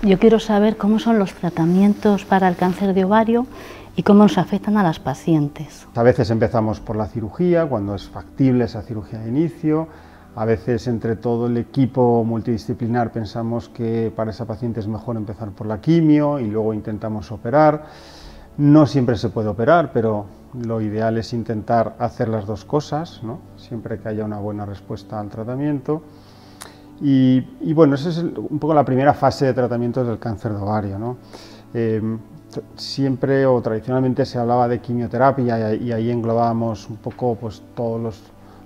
Yo quiero saber cómo son los tratamientos para el cáncer de ovario y cómo nos afectan a las pacientes. A veces empezamos por la cirugía, cuando es factible esa cirugía de inicio. A veces entre todo el equipo multidisciplinar pensamos que para esa paciente es mejor empezar por la quimio y luego intentamos operar. No siempre se puede operar, pero lo ideal es intentar hacer las dos cosas, ¿no? Siempre que haya una buena respuesta al tratamiento. Y bueno, esa es un poco la primera fase de tratamiento del cáncer de ovario, ¿no? Siempre o tradicionalmente se hablaba de quimioterapia y ahí englobábamos un poco pues, todos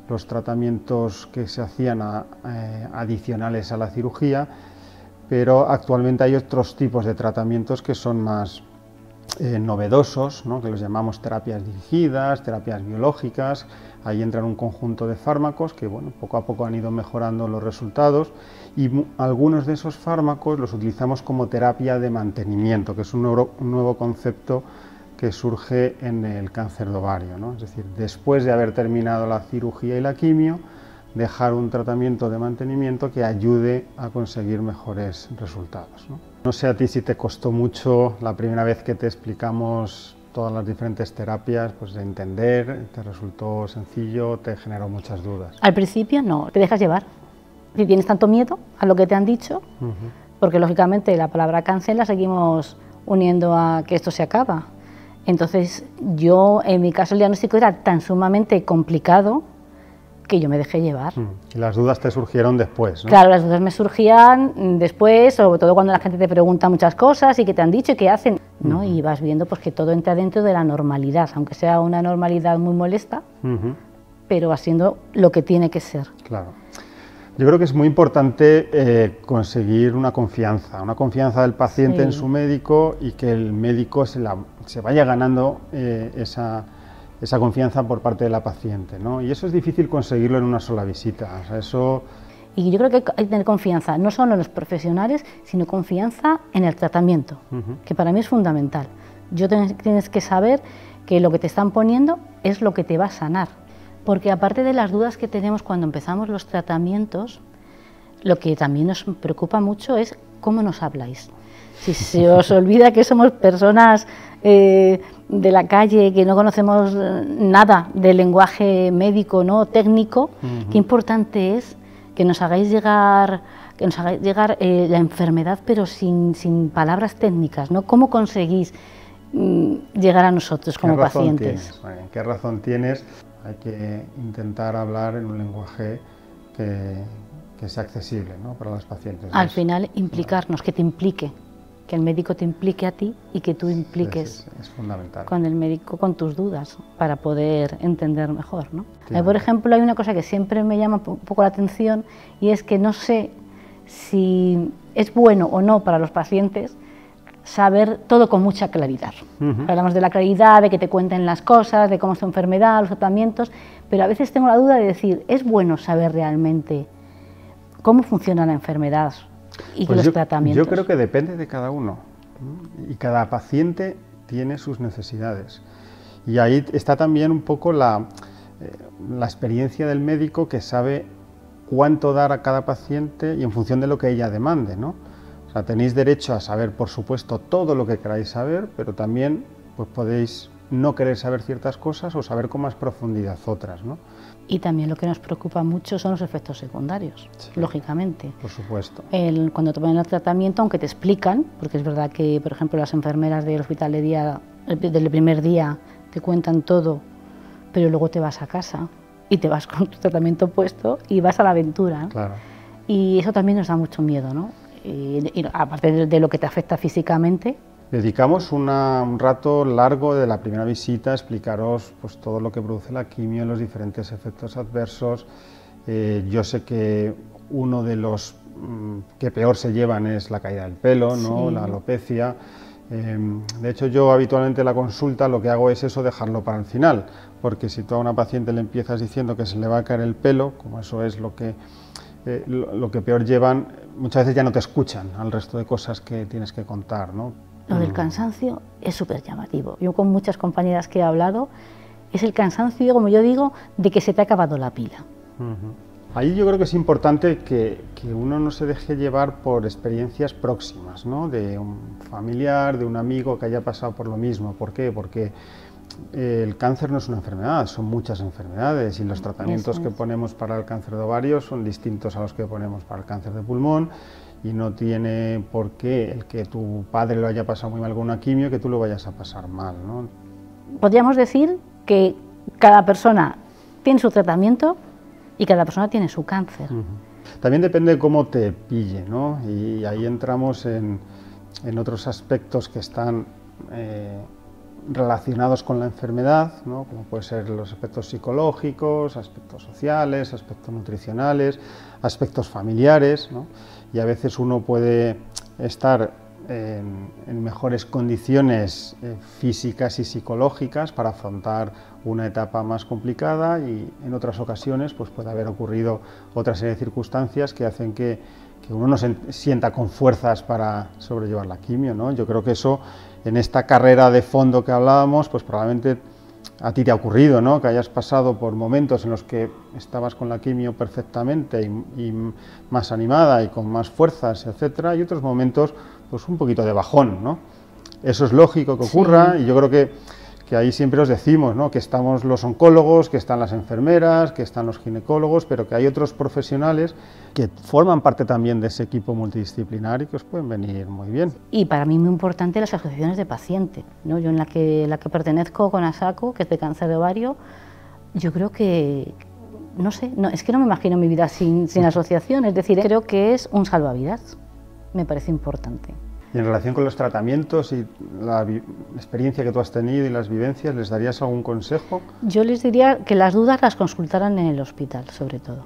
los tratamientos que se hacían adicionales a la cirugía, pero actualmente hay otros tipos de tratamientos que son más novedosos, ¿no? Que los llamamos terapias dirigidas, terapias biológicas. Ahí entran un conjunto de fármacos que bueno, poco a poco han ido mejorando los resultados y algunos de esos fármacos los utilizamos como terapia de mantenimiento, que es un nuevo concepto que surge en el cáncer de ovario, ¿no? Es decir, después de haber terminado la cirugía y la quimio, dejar un tratamiento de mantenimiento que ayude a conseguir mejores resultados, ¿no? No sé a ti si te costó mucho la primera vez que te explicamos todas las diferentes terapias, pues de entender, te resultó sencillo, te generó muchas dudas. Al principio no, te dejas llevar. Si tienes tanto miedo a lo que te han dicho, porque lógicamente la palabra cáncer la seguimos uniendo a que esto se acaba. Entonces yo, en mi caso, el diagnóstico era tan sumamente complicado que yo me dejé llevar. Y las dudas te surgieron después, ¿no? Claro, las dudas me surgían después, sobre todo cuando la gente te pregunta muchas cosas y qué te han dicho y qué hacen, ¿no? Y vas viendo pues, que todo entra dentro de la normalidad, aunque sea una normalidad muy molesta, pero va siendo lo que tiene que ser. Claro. Yo creo que es muy importante conseguir una confianza del paciente en su médico y que el médico se vaya ganando esa confianza por parte de la paciente, ¿no? Y eso es difícil conseguirlo en una sola visita. O sea, eso... Y yo creo que hay que tener confianza, no solo en los profesionales, sino confianza en el tratamiento, que para mí es fundamental. Tienes que saber que lo que te están poniendo es lo que te va a sanar. Porque aparte de las dudas que tenemos cuando empezamos los tratamientos, lo que también nos preocupa mucho es cómo nos habláis. Si se os olvida que somos personas de la calle, que no conocemos nada del lenguaje médico, ¿no? Técnico, qué importante es que nos hagáis llegar la enfermedad, pero sin palabras técnicas, ¿no? ¿Cómo conseguís llegar a nosotros como pacientes? ¿Qué razón tienes? Hay que intentar hablar en un lenguaje que sea accesible, ¿no? Para los pacientes. Al final, implicarnos, que te implique, que el médico te implique a ti y que tú impliques es fundamental. Con el médico con tus dudas para poder entender mejor, ¿no? Por ejemplo, hay una cosa que siempre me llama un poco la atención y es que no sé si es bueno o no para los pacientes saber todo con mucha claridad. Hablamos de la claridad, de que te cuenten las cosas, de cómo es tu enfermedad, los tratamientos, pero a veces tengo la duda de decir, ¿es bueno saber realmente cómo funciona la enfermedad y pues los tratamientos? Yo creo que depende de cada uno y cada paciente tiene sus necesidades. Y ahí está también un poco la experiencia del médico que sabe cuánto dar a cada paciente y en función de lo que ella demande, ¿no? O sea, tenéis derecho a saber, por supuesto, todo lo que queráis saber, pero también pues, podéis no querer saber ciertas cosas o saber con más profundidad otras, ¿no? Y también lo que nos preocupa mucho son los efectos secundarios, lógicamente. Por supuesto. Cuando te ponen el tratamiento, aunque te explican, porque es verdad que, por ejemplo, las enfermeras del hospital de día, del primer día, te cuentan todo, pero luego te vas a casa y te vas con tu tratamiento puesto y vas a la aventura. Claro. Y eso también nos da mucho miedo, ¿no? Y aparte de lo que te afecta físicamente. Dedicamos un rato largo de la primera visita a explicaros pues, todo lo que produce la quimio, los diferentes efectos adversos. Yo sé que uno de los que peor se llevan es la caída del pelo, ¿no? La alopecia. De hecho, yo habitualmente en la consulta lo que hago es eso, dejarlo para el final, porque si tú a una paciente le empiezas diciendo que se le va a caer el pelo, como eso es lo que peor llevan, muchas veces ya no te escuchan al resto de cosas que tienes que contar, ¿no? Lo del cansancio es súper llamativo. Yo con muchas compañeras que he hablado, es el cansancio, como yo digo, de que se te ha acabado la pila. Ahí yo creo que es importante que uno no se deje llevar por experiencias próximas, ¿no? De un familiar, de un amigo que haya pasado por lo mismo. ¿Por qué? Porque el cáncer no es una enfermedad, son muchas enfermedades y los tratamientos que ponemos para el cáncer de ovario son distintos a los que ponemos para el cáncer de pulmón, y no tiene por qué el que tu padre lo haya pasado muy mal con una quimio que tú lo vayas a pasar mal, ¿no? Podríamos decir que cada persona tiene su tratamiento y cada persona tiene su cáncer. También depende de cómo te pille, ¿no? Y ahí entramos en otros aspectos que están relacionados con la enfermedad, ¿no? Como pueden ser los aspectos psicológicos, aspectos sociales, aspectos nutricionales, aspectos familiares, ¿no? Y a veces uno puede estar en mejores condiciones físicas y psicológicas para afrontar una etapa más complicada, y en otras ocasiones pues puede haber ocurrido otra serie de circunstancias que hacen que uno no se sienta con fuerzas para sobrellevar la quimio, ¿no? Yo creo que eso, en esta carrera de fondo que hablábamos, pues probablemente a ti te ha ocurrido, ¿no? Que hayas pasado por momentos en los que estabas con la quimio perfectamente y más animada y con más fuerzas, etcétera, y otros momentos pues un poquito de bajón, ¿no? Eso es lógico que ocurra, sí. Y yo creo que ahí siempre os decimos, ¿no? Que estamos los oncólogos, que están las enfermeras, que están los ginecólogos, pero que hay otros profesionales que forman parte también de ese equipo multidisciplinar y que os pueden venir muy bien. Y para mí muy importante las asociaciones de pacientes, ¿no? Yo en la que pertenezco con ASACO, que es de cáncer de ovario, yo creo que, no sé, es que no me imagino mi vida sin asociación, es decir, creo que es un salvavidas, me parece importante. Y en relación con los tratamientos y la experiencia que tú has tenido y las vivencias, ¿les darías algún consejo? Yo les diría que las dudas las consultaran en el hospital, sobre todo.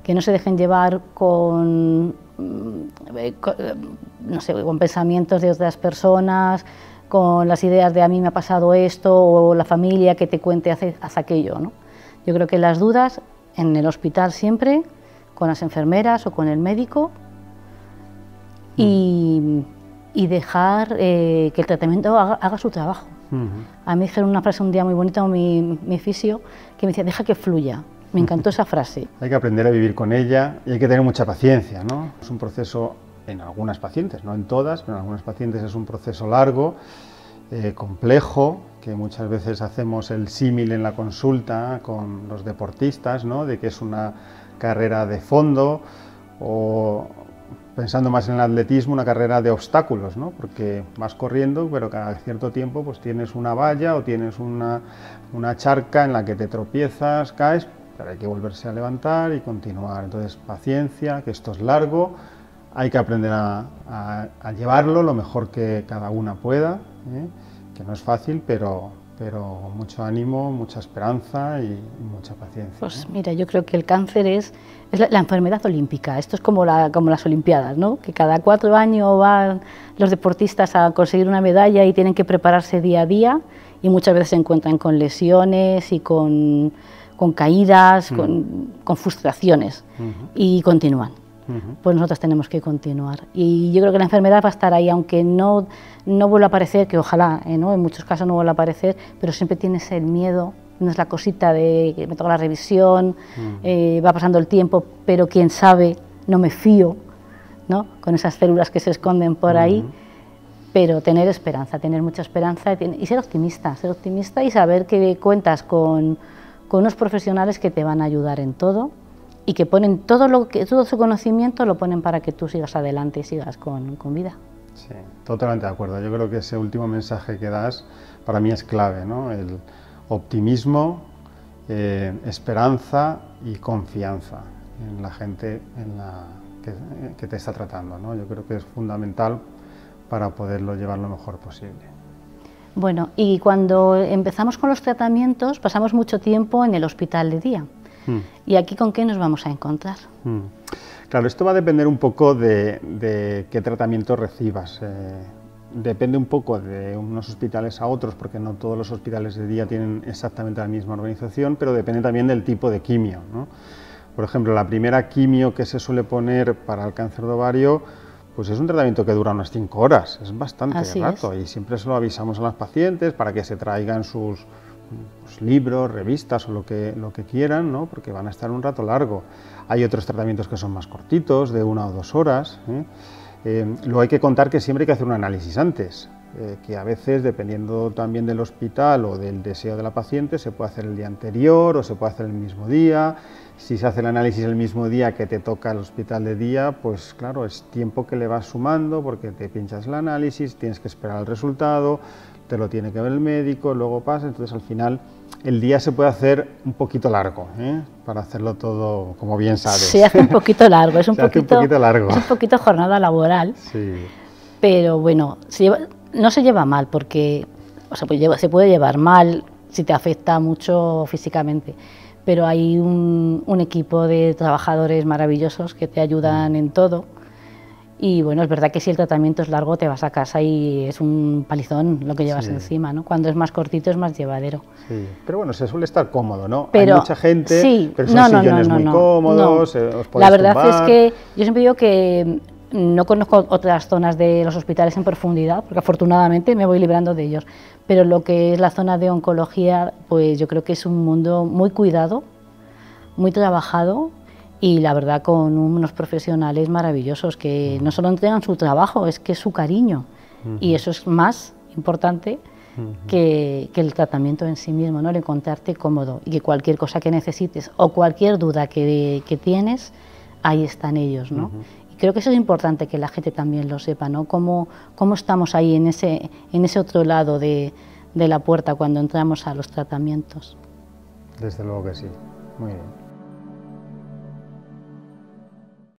Que no se dejen llevar con, no sé, con pensamientos de otras personas, con las ideas de a mí me ha pasado esto, o la familia que te cuente haz aquello, ¿no? Yo creo que las dudas en el hospital siempre, con las enfermeras o con el médico, y dejar que el tratamiento haga su trabajo. A mí me dijeron una frase un día muy bonita, mi fisio, que me decía, deja que fluya. Me encantó esa frase. Hay que aprender a vivir con ella y hay que tener mucha paciencia, ¿no? Es un proceso en algunas pacientes, no en todas, pero en algunas pacientes es un proceso largo, complejo, que muchas veces hacemos el símil en la consulta con los deportistas, ¿no? De que es una carrera de fondo, o pensando más en el atletismo, una carrera de obstáculos, ¿no? Porque vas corriendo, pero cada cierto tiempo pues tienes una valla o tienes una charca en la que te tropiezas, caes, pero hay que volverse a levantar y continuar. Entonces, paciencia, que esto es largo, hay que aprender a llevarlo lo mejor que cada una pueda, que no es fácil, pero mucho ánimo, mucha esperanza y mucha paciencia. Pues mira, yo creo que el cáncer es la enfermedad olímpica. Esto es como las Olimpiadas, ¿no? Que cada 4 años van los deportistas a conseguir una medalla y tienen que prepararse día a día, y muchas veces se encuentran con lesiones y con caídas, con frustraciones, y continúan. Pues nosotros tenemos que continuar. Y yo creo que la enfermedad va a estar ahí, aunque no vuelva a aparecer, que ojalá, ¿no? En muchos casos no vuelva a aparecer, pero siempre tienes el miedo, no es la cosita de que me toca la revisión, va pasando el tiempo, pero quién sabe, no me fío, ¿no? Con esas células que se esconden por ahí, pero tener esperanza, tener mucha esperanza y ser optimista y saber que cuentas con unos profesionales que te van a ayudar en todo, y que ponen todo su conocimiento lo ponen para que tú sigas adelante y sigas con vida. Sí, totalmente de acuerdo. Yo creo que ese último mensaje que das para mí es clave, ¿no? El optimismo, esperanza y confianza en la gente que te está tratando, ¿no? Yo creo que es fundamental para poderlo llevar lo mejor posible. Bueno, y cuando empezamos con los tratamientos pasamos mucho tiempo en el hospital de día. ¿Y aquí con qué nos vamos a encontrar? Claro, esto va a depender un poco de qué tratamiento recibas. Depende un poco de unos hospitales a otros, porque no todos los hospitales de día tienen exactamente la misma organización, pero depende también del tipo de quimio, ¿no? Por ejemplo, la primera quimio que se suele poner para el cáncer de ovario, pues es un tratamiento que dura unas 5 horas, es bastante rato, y siempre se lo avisamos a las pacientes para que se traigan sus pues, libros, revistas o lo que quieran, ¿no? Porque van a estar un rato largo. Hay otros tratamientos que son más cortitos, de 1 o 2 horas. Luego hay que contar que siempre hay que hacer un análisis antes, que a veces, dependiendo también del hospital o del deseo de la paciente, se puede hacer el día anterior o se puede hacer el mismo día. Si se hace el análisis el mismo día que te toca el hospital de día, pues claro, es tiempo que le vas sumando porque te pinchas el análisis, tienes que esperar el resultado, te lo tiene que ver el médico, luego pasa, entonces al final el día se puede hacer un poquito largo, para hacerlo todo como bien sabes. Se hace un poquito largo, es un poquito largo. Es un poquito jornada laboral, sí. Pero bueno, no se lleva mal porque se puede llevar mal si te afecta mucho físicamente, pero hay un equipo de trabajadores maravillosos que te ayudan en todo. Y bueno, es verdad que si el tratamiento es largo te vas a casa y es un palizón lo que llevas encima, ¿no? Cuando es más cortito es más llevadero. Sí, pero bueno, se suele estar cómodo, ¿no? Pero, hay mucha gente, sí, pero son sillones muy cómodos, os podéis La verdad tumbar. es que yo siempre digo que no conozco otras zonas de los hospitales en profundidad, porque afortunadamente me voy librando de ellos, pero lo que es la zona de oncología, pues yo creo que es un mundo muy cuidado, muy trabajado, y la verdad con unos profesionales maravillosos que no solo entregan su trabajo, es que es su cariño, y eso es más importante que el tratamiento en sí mismo, ¿no? El encontrarte cómodo y que cualquier cosa que necesites o cualquier duda que tienes, ahí están ellos, ¿no? Y creo que eso es importante que la gente también lo sepa, ¿no? Cómo estamos ahí en ese otro lado de la puerta cuando entramos a los tratamientos. Desde luego que sí, muy bien.